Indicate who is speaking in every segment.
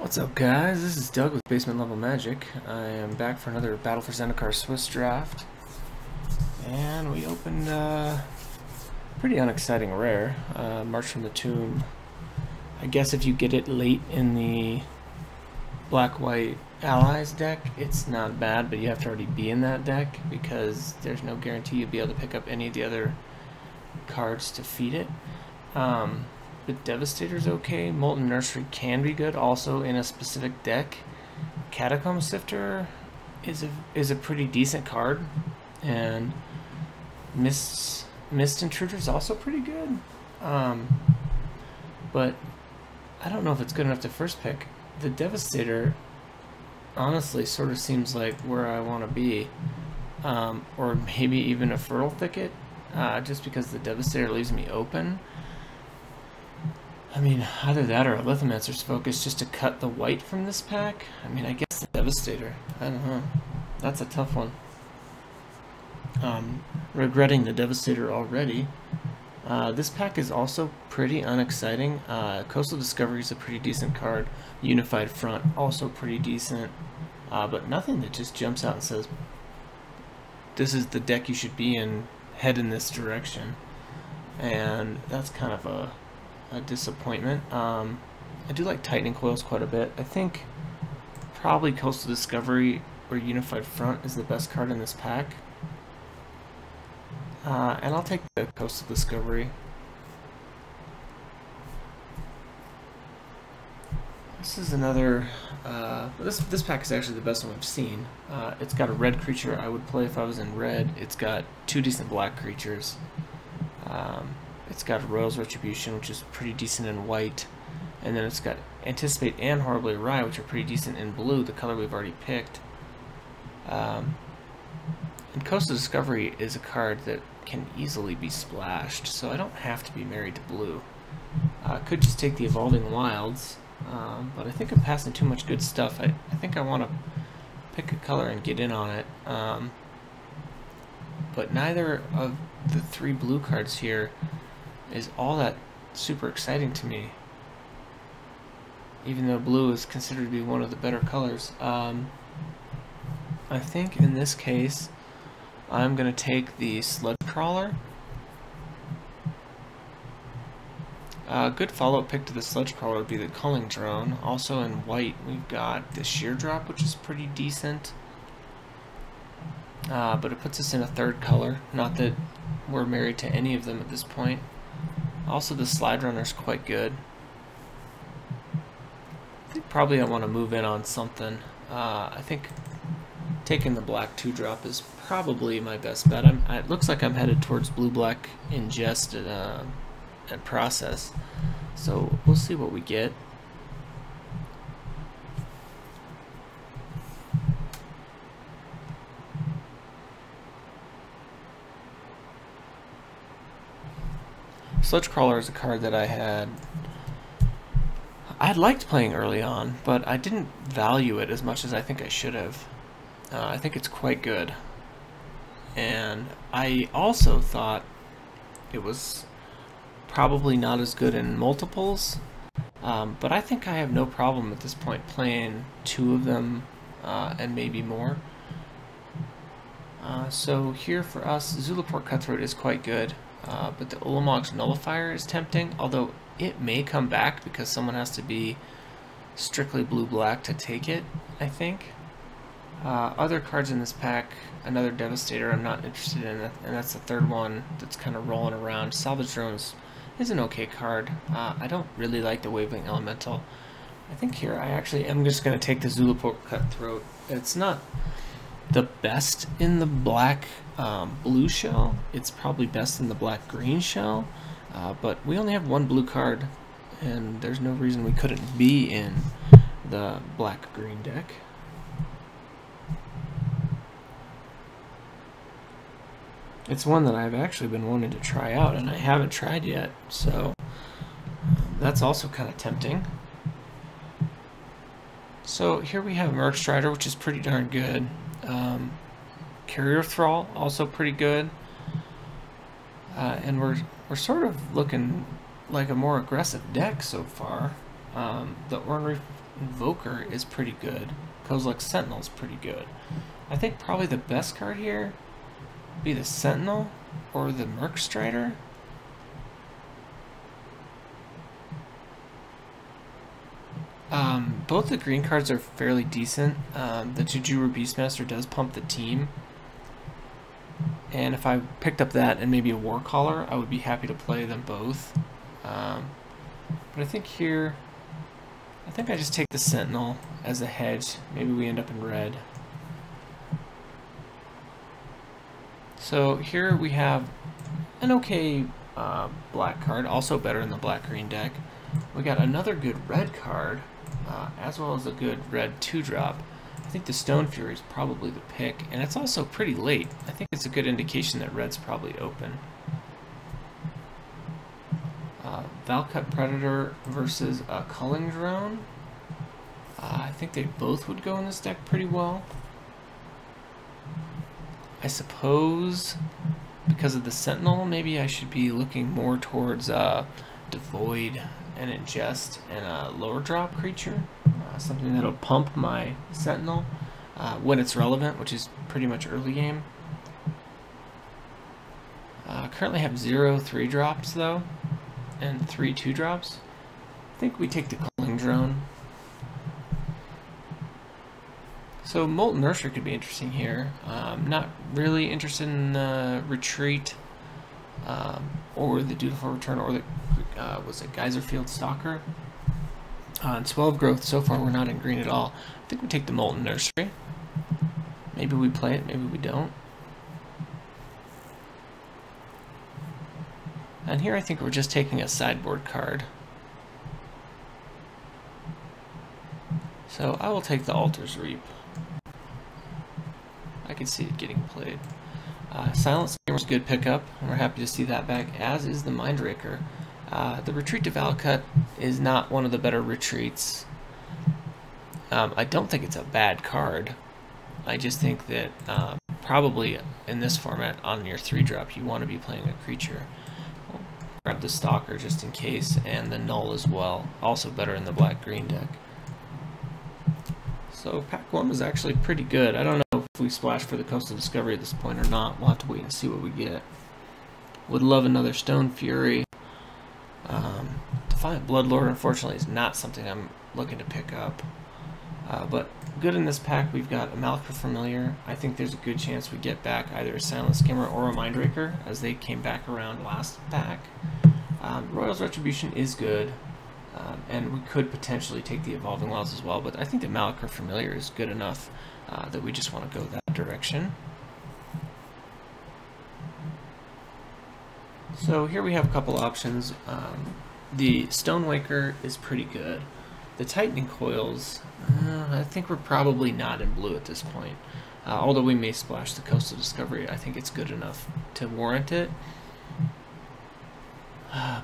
Speaker 1: What's up, guys? This is Doug with Basement Level Magic. I am back for another Battle for Zendikar Swiss draft, and we opened a pretty unexciting rare, March from the Tomb. I guess if you get it late in the Black-White Allies deck, it's not bad, but you have to already be in that deck because there's no guarantee you'll be able to pick up any of the other cards to feed it. But Devastator's okay. Molten Nursery can be good, also in a specific deck. Catacomb Sifter is a pretty decent card, and Mist Intruder is also pretty good. But I don't know if it's good enough to first pick. The Devastator honestly sort of seems like where I want to be, or maybe even a Fertile Thicket, just because the Devastator leaves me open. I mean, either that or a Lithomancer's Focus just to cut the white from this pack. I mean, I guess the Devastator. I don't know. That's a tough one. Regretting the Devastator already. This pack is also pretty unexciting. Coastal Discovery is a pretty decent card. Unified Front, also pretty decent. But nothing that just jumps out and says, this is the deck you should be in, head in this direction. And that's kind of a disappointment. I do like Tightening Coils quite a bit. I think probably Coastal Discovery or Unified Front is the best card in this pack. And I'll take the Coastal Discovery. This is another, this pack is actually the best one I've seen. It's got a red creature I would play if I was in red. It's got two decent black creatures. It's got Royal's Retribution, which is pretty decent in white, and then it's got Anticipate and Horribly Awry, which are pretty decent in blue, the color we've already picked. And Coastal Discovery is a card that can easily be splashed, so I don't have to be married to blue. I could just take the Evolving Wilds, but I think I'm passing too much good stuff. I think I want to pick a color and get in on it. But neither of the three blue cards here is all that super exciting to me, even though blue is considered to be one of the better colors. I think in this case I'm going to take the Sludge Crawler. A good follow-up pick to the Sludge Crawler would be the Culling Drone. Also in white we've got the Sheer Drop, which is pretty decent. But it puts us in a third color. Not that we're married to any of them at this point. Also, the Slide Runner is quite good. I think probably I want to move in on something. I think taking the black 2-drop is probably my best bet. It looks like I'm headed towards blue-black ingest and process. So we'll see what we get. Sludge Crawler is a card that I liked playing early on, but I didn't value it as much as I think I should have. I think it's quite good. And I also thought it was probably not as good in multiples, but I think I have no problem at this point playing two of them and maybe more. So here for us, Zulaport Cutthroat is quite good. But the Ulamog's Nullifier is tempting, although it may come back because someone has to be strictly blue-black to take it, I think. Other cards in this pack, another Devastator I'm not interested in, and that's the third one that's kind of rolling around. Salvage Drones is an okay card. I don't really like the Waveling Elemental. I think here I actually am just going to take the Zulaport Cutthroat. It's not the best in the black blue shell. It's probably best in the black green shell, but we only have one blue card and there's no reason we couldn't be in the black green deck. It's one that I've actually been wanting to try out and I haven't tried yet, so that's also kind of tempting. So here we have Merc Strider, which is pretty darn good. Carrier Thrall, also pretty good. And we're sort of looking like a more aggressive deck so far. The Invoker is pretty good. Kozilek Sentinel is pretty good. I think probably the best card here would be the Sentinel or the Merc Strider. Both the green cards are fairly decent. The Jujuru Beastmaster does pump the team. And if I picked up that and maybe a War Caller, I would be happy to play them both. But I think here, I think I just take the Sentinel as a hedge. Maybe we end up in red. So here we have an okay black card, also better in the black-green deck. We got another good red card, as well as a good red 2-drop. I think the Stone Fury is probably the pick, and it's also pretty late. I think it's a good indication that red's probably open. Valcut Predator versus a Culling Drone. I think they both would go in this deck pretty well. I suppose because of the Sentinel, maybe I should be looking more towards Devoid and Ingest and a lower drop creature. Something that'll pump my Sentinel when it's relevant, which is pretty much early game. Currently have 0 3-drops though, and 3 2-drops. I think we take the Culling Drone. So Molten Nursery could be interesting here. Not really interested in the Retreat or the Dutiful Return or the was it Geyserfield Stalker. On 12 growth, so far we're not in green at all. I think we take the Molten Nursery. Maybe we play it, maybe we don't. And here I think we're just taking a sideboard card. So I will take the Altar's Reap. I can see it getting played. Silent Screamer is a good pickup, and we're happy to see that back, as is the Mindraker. The Retreat to Valcut is not one of the better retreats. I don't think it's a bad card. I just think that probably in this format, on your 3-drop, you want to be playing a creature. We'll grab the Stalker just in case, and the Null as well. Also better in the black-green deck. So pack 1 was actually pretty good. I don't know if we splash for the Coastal Discovery at this point or not. We'll have to wait and see what we get. Would love another Stone Fury. Defiant Bloodlord, unfortunately, is not something I'm looking to pick up. But good in this pack, we've got a Malachor Familiar. I think there's a good chance we get back either a Silent Skimmer or a Mindraker, as they came back around last pack. Royal's Retribution is good, and we could potentially take the Evolving Wilds as well, but I think the Malachor Familiar is good enough that we just want to go that direction. So here we have a couple options. The Stonewaker is pretty good. The Tightening Coils, I think we're probably not in blue at this point. Although we may splash the Coastal Discovery, I think it's good enough to warrant it.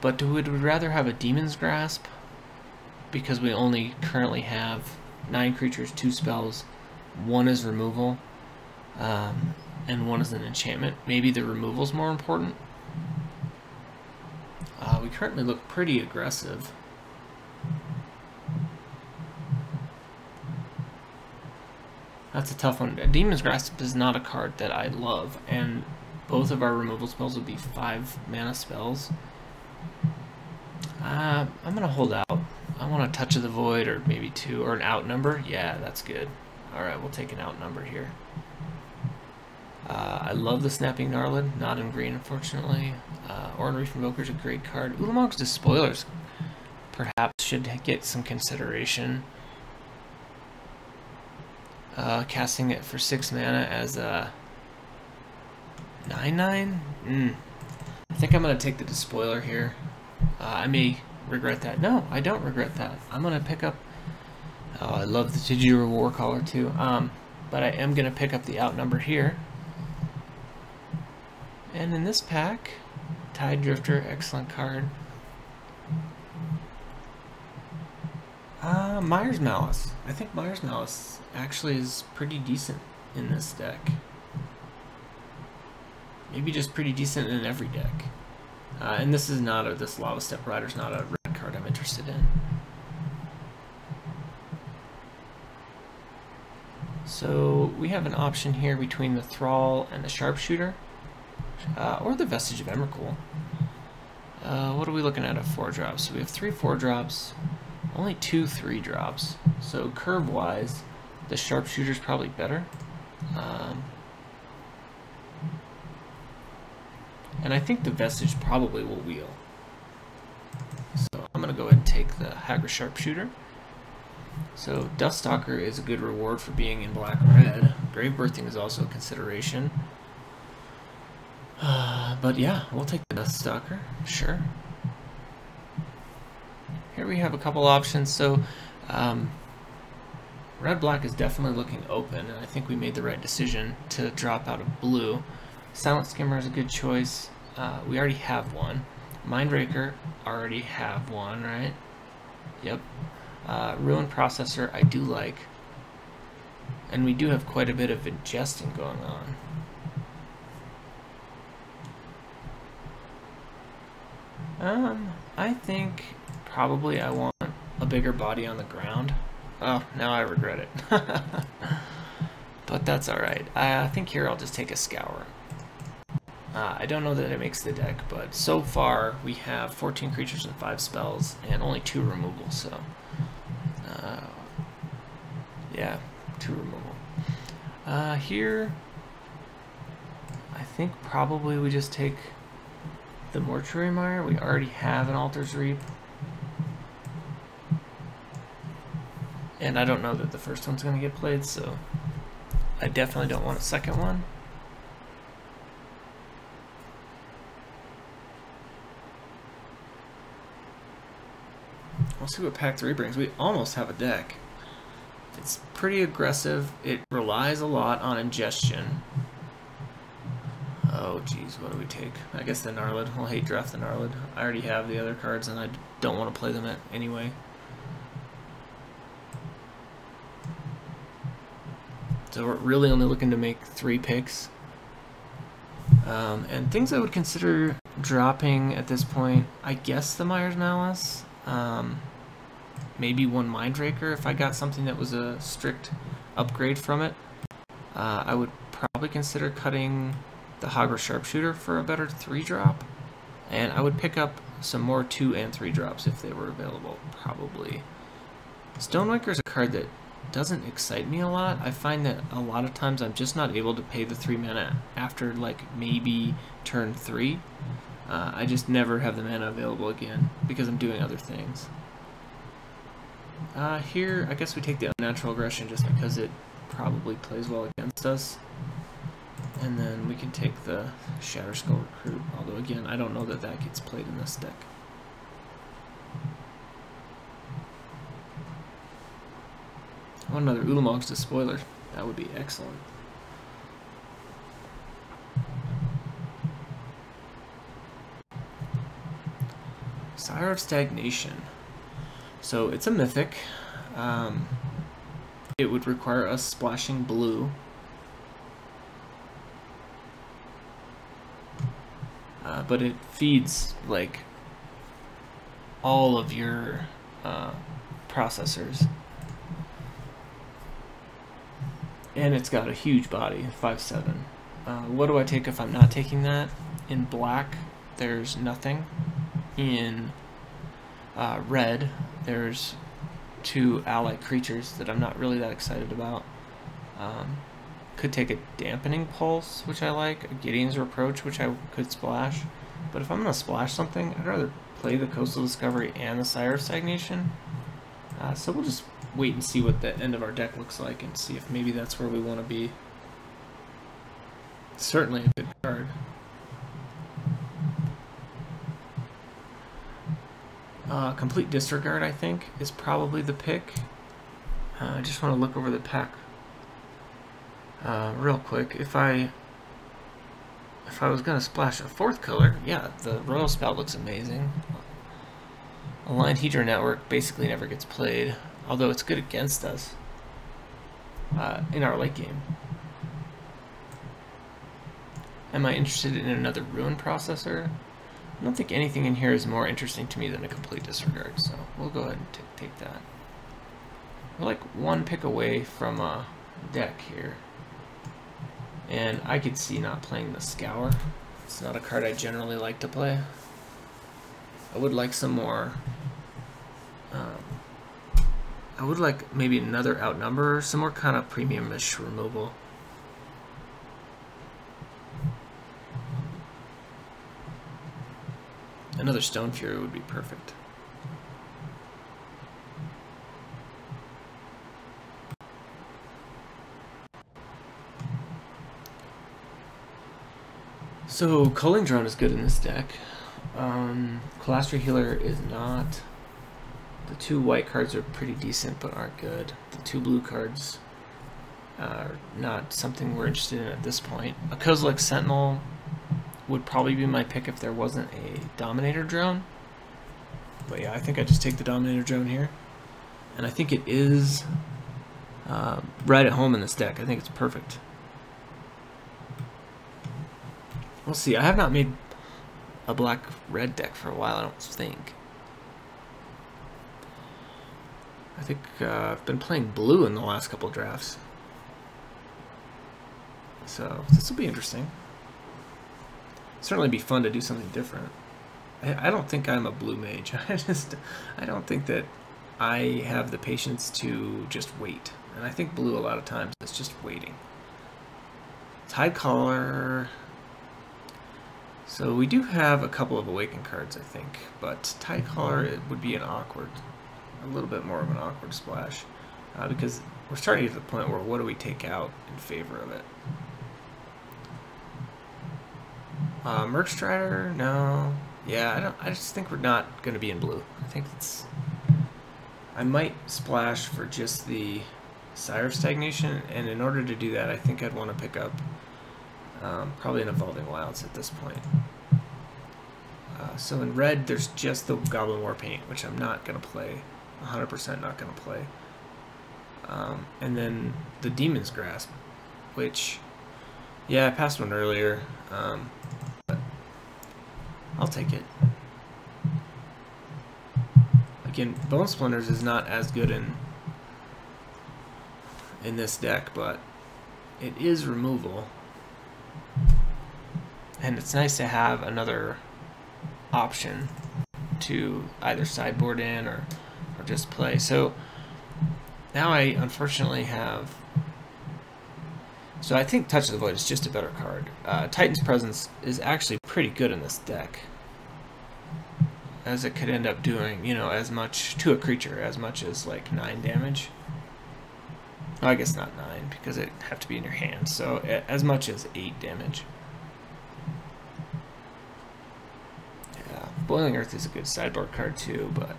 Speaker 1: But would we rather have a Demon's Grasp? Because we only currently have 9 creatures, 2 spells, 1 is removal, and 1 is an enchantment. Maybe the removal's more important. We currently look pretty aggressive. That's a tough one. Demon's Grasp is not a card that I love, and both of our removal spells would be 5 mana spells. I'm going to hold out. I want a Touch of the Void, or maybe 2, or an Outnumber. Yeah, that's good. Alright, we'll take an Outnumber here. I love the Snapping Gnarlid, not in green, unfortunately. Oran Reef Invoker is a great card. Ulamog's Despoilers perhaps should get some consideration. Casting it for 6 mana as a 9/9? I think I'm going to take the Despoiler here. I may regret that. No, I don't regret that. I'm going to pick up... Oh, I love the Jujuru War Caller too. But I am going to pick up the Outnumber here. And in this pack, Tide Drifter, excellent card. Mire's Malice. I think Mire's Malice actually is pretty decent in this deck. Maybe just pretty decent in every deck. And this is not this Lava Step Rider's not a red card I'm interested in. So we have an option here between the Thrall and the Sharpshooter, or the Vestige of Emrakul. What are we looking at 4-drops? So we have 3 4-drops, only 2 3-drops. So curve-wise, the Sharpshooter's probably better. And I think the Vestige probably will wheel. So I'm going to go ahead and take the Hagra Sharpshooter. So Duststalker is a good reward for being in black-red. Grave Birthing is also a consideration. But yeah, we'll take the Duststalker, sure. Here we have a couple options. So red-black is definitely looking open, and I think we made the right decision to drop out of blue. Silent Skimmer is a good choice. We already have one. Mindraker, already have one, right? Yep. Ruin Processor, I do like. And we do have quite a bit of ingesting going on. I think probably I want a bigger body on the ground. Oh, now I regret it. But that's alright. I think here I'll just take a Scour. I don't know that it makes the deck, but so far we have 14 creatures and 5 spells and only 2 removal, so yeah, 2 removal. Here I think probably we just take the Mortuary Mire. We already have an Altar's Reap, and I don't know that the first one's going to get played, so I definitely don't want a second one. We'll see what Pack 3 brings. We almost have a deck. It's pretty aggressive. It relies a lot on ingestion. Oh geez, what do we take? I guess the Gnarlid. We'll hate draft the Gnarlid. I already have the other cards and I don't want to play them anyway. So we're really only looking to make 3 picks. And things I would consider dropping at this point, I guess the Mire's Malice. Maybe one Mindraker if I got something that was a strict upgrade from it. I would probably consider cutting the Hagra Sharpshooter for a better 3-drop. And I would pick up some more 2 and 3-drops if they were available, probably. Stonewaker is a card that doesn't excite me a lot. I find that a lot of times I'm just not able to pay the 3 mana after like maybe turn 3. I just never have the mana available again because I'm doing other things. Here, I guess we take the Unnatural Aggression just because it probably plays well against us. And then we can take the Shatterskull Recruit, although again, I don't know that that gets played in this deck. I want another Ulamog's Despoiler. That would be excellent. Sire of Stagnation. So it's a mythic. It would require us splashing blue. But it feeds like all of your processors. And it's got a huge body, 5/7. What do I take if I'm not taking that? In black, there's nothing. In red, there's 2 ally creatures that I'm not really that excited about. Could take a Dampening Pulse, which I like, a Gideon's Reproach, which I could splash. But if I'm going to splash something, I'd rather play the Coastal Discovery and the Sire of Stagnation. So we'll just wait and see what the end of our deck looks like and see if maybe that's where we want to be. Certainly a good card. Complete Disregard, I think, is probably the pick. I just want to look over the pack real quick. If I was going to splash a 4th color, yeah, the Royal Spout looks amazing. Aligned Hedron Network basically never gets played, although it's good against us in our late game. Am I interested in another Ruin Processor? I don't think anything in here is more interesting to me than a Complete Disregard, so we'll go ahead and take that. We're like 1 pick away from deck here. And I could see not playing the Scour. It's not a card I generally like to play. I would like some more... I would like maybe another Outnumber or some more kind of premium-ish removal. Another Stone Fury would be perfect. So Culling Drone is good in this deck. Colastry Healer is not. The 2 white cards are pretty decent but aren't good. The 2 blue cards are not something we're interested in at this point. A Kozilek Sentinel would probably be my pick if there wasn't a Dominator Drone. But yeah, I think I just take the Dominator Drone here. And I think it is right at home in this deck. I think it's perfect. We'll see. I have not made a black-red deck for a while, I don't think. I think I've been playing blue in the last couple drafts. So this will be interesting. Certainly be fun to do something different. I don't think I'm a blue mage. I don't think that I have the patience to just wait. And I think blue a lot of times is just waiting. Tidecaller. So we do have a couple of Awaken cards, I think, but Tidecaller, it would be a little bit more of an awkward splash, because we're starting to get to the point where what do we take out in favor of it? Merc Strider, no. Yeah, I just think we're not going to be in blue. I might splash for just the Sire of Stagnation, and in order to do that, I think I'd want to pick up probably an Evolving Wilds at this point. So in red, there's just the Goblin Warpaint, which I'm not going to play. 100% not going to play. And then the Demon's Grasp, which, yeah, I passed one earlier, but I'll take it. Again, Bone Splinters is not as good in this deck, but it is removal. And it's nice to have another option to either sideboard in or just play. So now I unfortunately have... So I think Touch of the Void is just a better card. Titan's Presence is actually pretty good in this deck, as it could end up doing, you know, as much to a creature, as much as like 9 damage. Well, I guess not 9, because it'd have to be in your hand, so as much as 8 damage. Yeah, Boiling Earth is a good sideboard card too, but...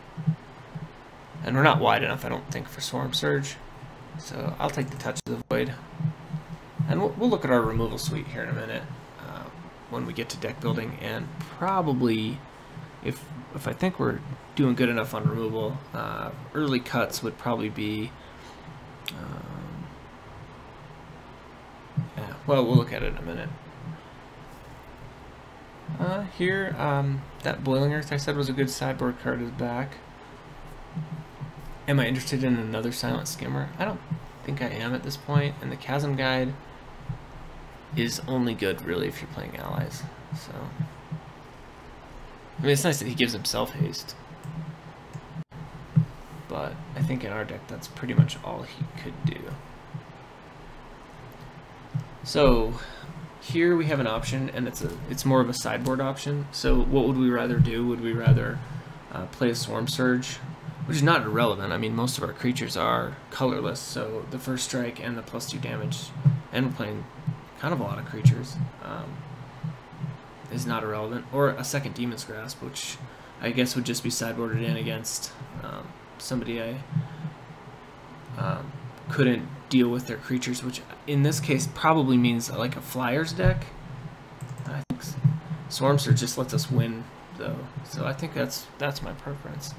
Speaker 1: And we're not wide enough, I don't think, for Swarm Surge. So I'll take the Touch of the Void. And we'll look at our removal suite here in a minute, when we get to deck building, and probably, if I think we're doing good enough on removal, early cuts would probably be... yeah, well, we'll look at it in a minute. Here, that Boiling Earth I said was a good sideboard card is back. Am I interested in another Silent Skimmer? I don't think I am at this point, and the Chasm Guide is only good, really, if you're playing allies. So, I mean, it's nice that he gives himself haste, but I think in our deck that's pretty much all he could do. So here we have an option, and it's more of a sideboard option. So what would we rather do? Would we rather play a Swarm Surge, which is not irrelevant. I mean, most of our creatures are colorless, so the first strike and the +2 damage, and we're playing kind of a lot of creatures, is not irrelevant. Or a second Demon's Grasp, which I guess would just be sideboarded in against somebody I couldn't deal with their creatures, which in this case probably means like a Flyers deck. I think Swarm Surge just lets us win, though, so I think that's my preference,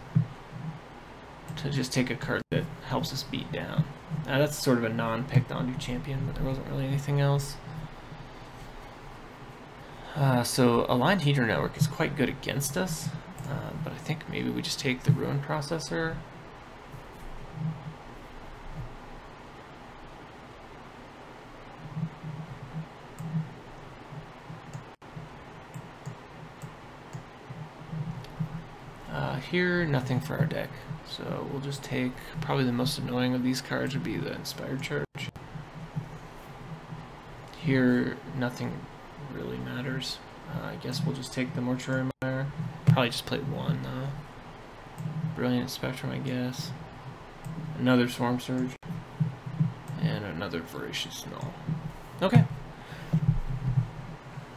Speaker 1: to just take a card that helps us beat down. That's sort of a non-picked onto champion, but there wasn't really anything else. So Aligned Heater Network is quite good against us, but I think maybe we just take the Ruin Processor. Here, nothing for our deck. So we'll just take, probably the most annoying of these cards would be the Inspired Charge. Here, nothing really matters. I guess we'll just take the Mortuary Mire. Probably just play one. Brilliant Spectrum, I guess. Another Swarm Surge. And another Voracious Null. Okay.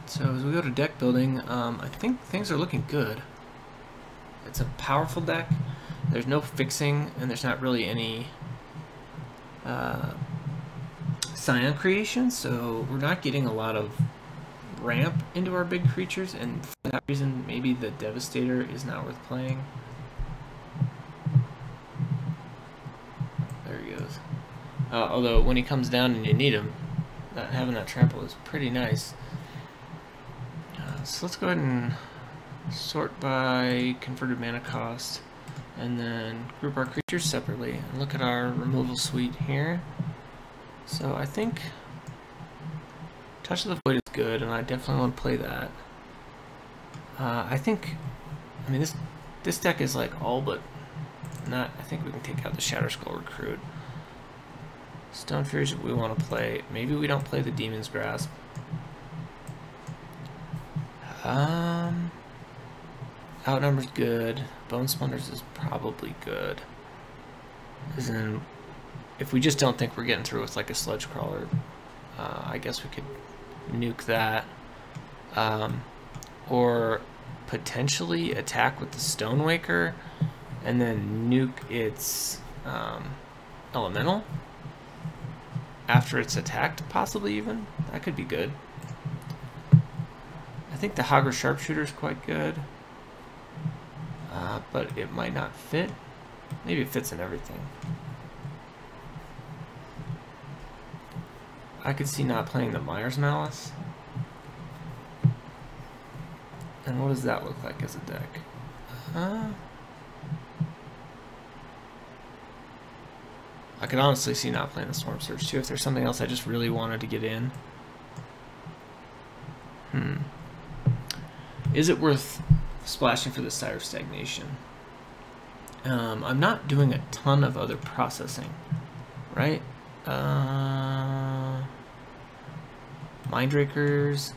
Speaker 1: So as we go to deck building, I think things are looking good. It's a powerful deck. There's no fixing, and there's not really any Scion creation, so we're not getting a lot of ramp into our big creatures, and for that reason, maybe the Devastator is not worth playing. There he goes. Although, when he comes down and you need him, having that trample is pretty nice. So let's go ahead and sort by converted mana cost, and then group our creatures separately, and look at our removal suite here. So I think Touch of the Void is good, and I definitely want to play that. I mean this deck is like all but not. I think we can take out the Shatter Skull Recruit. Stone Furies we want to play. Maybe we don't play the Demon's Grasp. Outnumbered's good. Bone Splendors is probably good. As in, if we just don't think we're getting through with like a Sludge Crawler, I guess we could nuke that. Or potentially attack with the Stonewaker and then nuke its Elemental after it's attacked, possibly even. That could be good. I think the Hagra Sharpshooter is quite good, but it might not fit. Maybe it fits in everything. I could see not playing the Mire's Malice. And what does that look like as a deck? I could honestly see not playing the Swarm Surge too if there's something else I just really wanted to get in. Is it worth splashing for the Sire of Stagnation? I'm not doing a ton of other processing, right? Mindrakers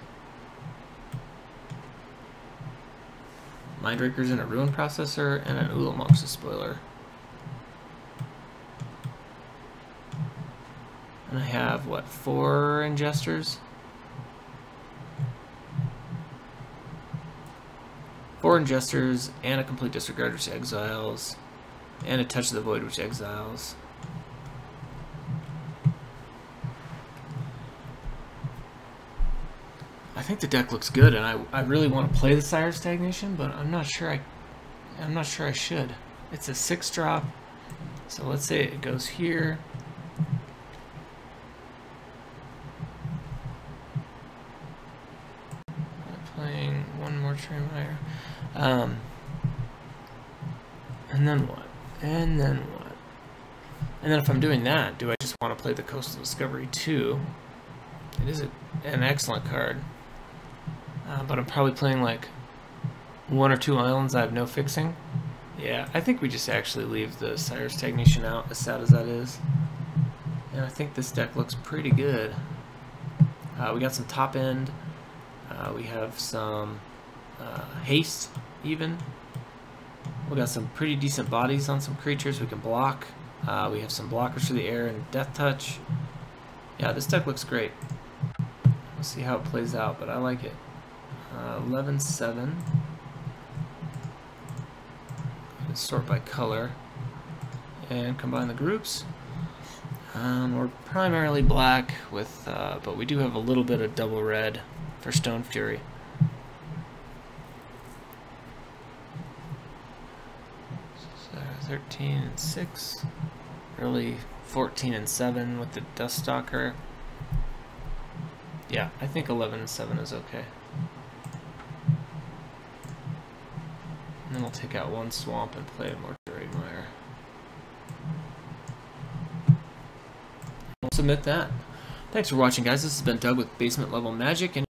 Speaker 1: and a Ruin Processor and an Ulamog's Spoiler. And I have, what, 4 Ingesters? 4 Ingesters and a Complete Disregard, which exiles, and a Touch of the Void, which exiles. I think the deck looks good, and I really want to play the Sire of Stagnation, but I'm not sure I should. It's a 6-drop, so let's say it goes here. I'm playing one more Mire. And then what? And then what? And then if I'm doing that, do I just want to play the Coastal Discovery 2? It is an excellent card. But I'm probably playing like 1 or 2 islands I have no fixing. Yeah, I think we just actually leave the Sire of Stagnation out, as sad as that is. And I think this deck looks pretty good. We got some top end. We have some haste, even. We got some pretty decent bodies on some creatures we can block. We have some blockers for the air and Death Touch. Yeah, this deck looks great. We'll see how it plays out, but I like it. 11-7. Sort by color and combine the groups. We're primarily black with, but we do have a little bit of double red for Stone Fury. So 13-6, early 14-7 with the Duststalker. Yeah, I think 11-7 is okay. And then we'll take out 1 swamp and play a Mortuary Mire. We'll submit that. Thanks for watching, guys. This has been Doug with Basement Level Magic. And